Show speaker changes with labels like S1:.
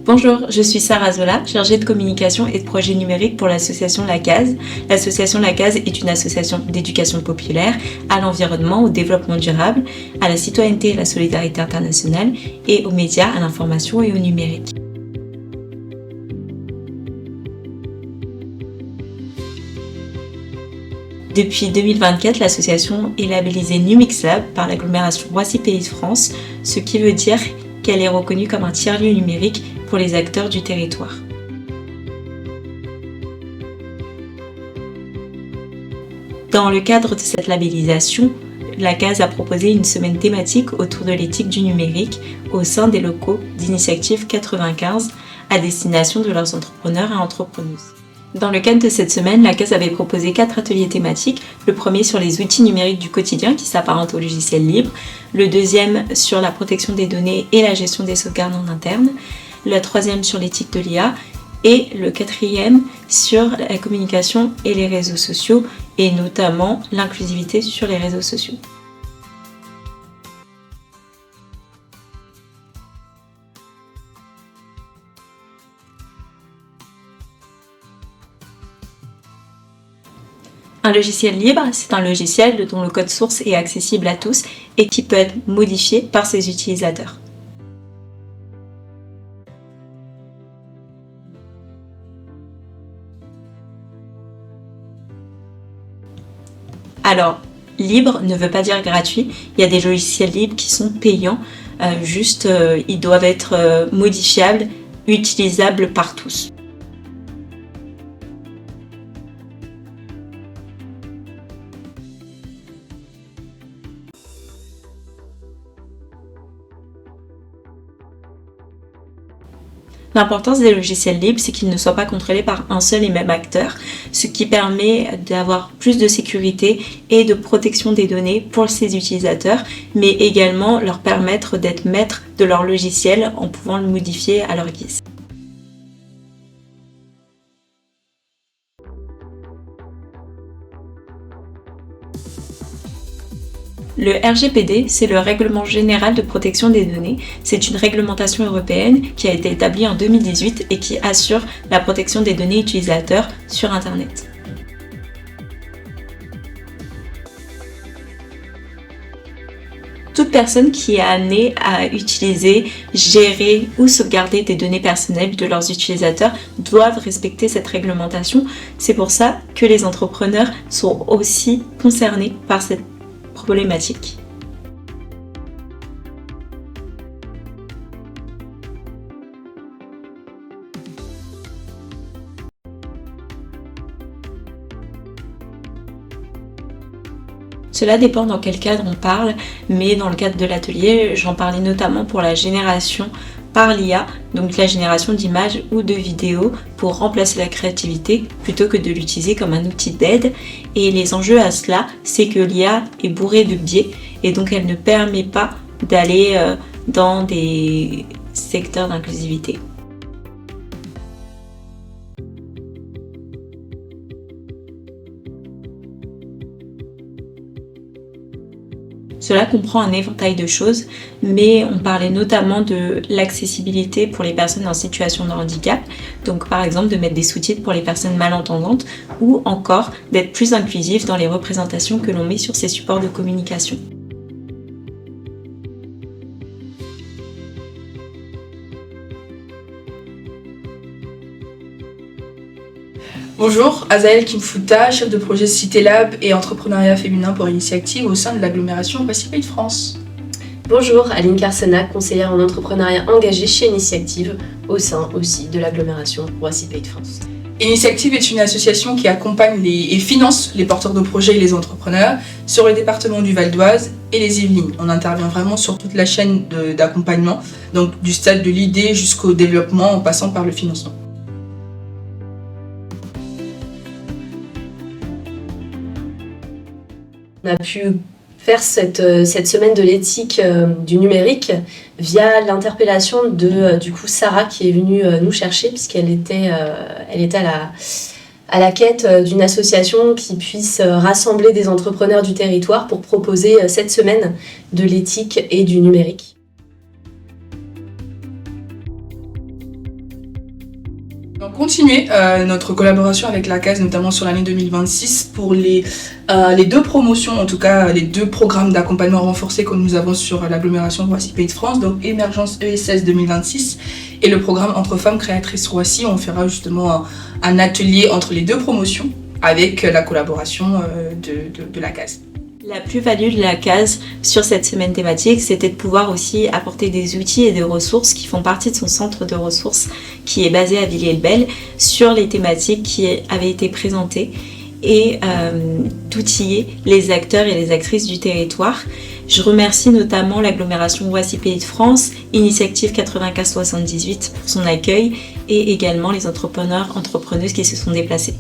S1: Bonjour, je suis Sarah Zola, chargée de communication et de projets numériques pour l'association La Case. L'association La Case est une association d'éducation populaire à l'environnement, au développement durable, à la citoyenneté et la solidarité internationale et aux médias, à l'information et au numérique. Depuis 2024, l'association est labellisée Numixlab par l'agglomération Roissy Pays de France, ce qui veut dire qu'elle est reconnue comme un tiers-lieu numérique pour les acteurs du territoire. Dans le cadre de cette labellisation, la Case a proposé une semaine thématique autour de l'éthique du numérique au sein des locaux d'Initiative 95 à destination de leurs entrepreneurs et entrepreneuses. Dans le cadre de cette semaine, la Case avait proposé 4 ateliers thématiques. Le premier sur les outils numériques du quotidien qui s'apparentent au logiciel libre. Le deuxième sur la protection des données et la gestion des sauvegardes en interne. Le troisième sur l'éthique de l'IA. Et le quatrième sur la communication et les réseaux sociaux et notamment l'inclusivité sur les réseaux sociaux. Un logiciel libre, c'est un logiciel dont le code source est accessible à tous et qui peut être modifié par ses utilisateurs. Alors, libre ne veut pas dire gratuit. Il y a des logiciels libres qui sont payants, ils doivent être modifiables, utilisables par tous. L'importance des logiciels libres, c'est qu'ils ne soient pas contrôlés par un seul et même acteur, ce qui permet d'avoir plus de sécurité et de protection des données pour ces utilisateurs, mais également leur permettre d'être maîtres de leur logiciel en pouvant le modifier à leur guise. Le RGPD, c'est le Règlement général de protection des données. C'est une réglementation européenne qui a été établie en 2018 et qui assure la protection des données utilisateurs sur Internet. Toute personne qui est amenée à utiliser, gérer ou sauvegarder des données personnelles de leurs utilisateurs doivent respecter cette réglementation. C'est pour ça que les entrepreneurs sont aussi concernés par cette problématique. Cela dépend dans quel cadre on parle, mais dans le cadre de l'atelier, j'en parlais notamment pour la génération par l'IA, donc la génération d'images ou de vidéos pour remplacer la créativité plutôt que de l'utiliser comme un outil d'aide. Et les enjeux à cela, c'est que l'IA est bourrée de biais et donc elle ne permet pas d'aller dans des secteurs d'inclusivité. Cela comprend un éventail de choses, mais on parlait notamment de l'accessibilité pour les personnes en situation de handicap, donc par exemple de mettre des sous-titres pour les personnes malentendantes, ou encore d'être plus inclusif dans les représentations que l'on met sur ces supports de communication.
S2: Bonjour, Azaël Kimfuta, chef de projet Cité Lab et entrepreneuriat féminin pour Initiative au sein de l'agglomération Roissy Pays de France.
S3: Bonjour, Aline Carsenac, conseillère en entrepreneuriat engagée chez Initiative au sein aussi de l'agglomération Roissy Pays de France.
S2: Initiative est une association qui accompagne et finance les porteurs de projets et les entrepreneurs sur le département du Val d'Oise et les Yvelines. On intervient vraiment sur toute la chaîne d'accompagnement, donc du stade de l'idée jusqu'au développement en passant par le financement.
S3: On a pu faire cette semaine de l'éthique du numérique via l'interpellation de Sarah qui est venue nous chercher puisqu'elle était à la quête d'une association qui puisse rassembler des entrepreneurs du territoire pour proposer cette semaine de l'éthique et du numérique.
S2: Continuer notre collaboration avec la CAS, notamment sur l'année 2026, pour les 2 promotions, en tout cas les 2 programmes d'accompagnement renforcés que nous avons sur l'agglomération Roissy Pays de France, donc Émergence ESS 2026 et le programme Entre femmes créatrices Roissy. On fera justement un atelier entre les 2 promotions avec la collaboration de la CAS.
S1: La plus-value de la CAS sur cette semaine thématique, c'était de pouvoir aussi apporter des outils et des ressources qui font partie de son centre de ressources qui est basé à Villiers-le-Bel sur les thématiques qui avaient été présentées et d'outiller les acteurs et les actrices du territoire. Je remercie notamment l'agglomération Roissy Pays de France, Initiative 95-78 pour son accueil et également les entrepreneurs, entrepreneuses qui se sont déplacés.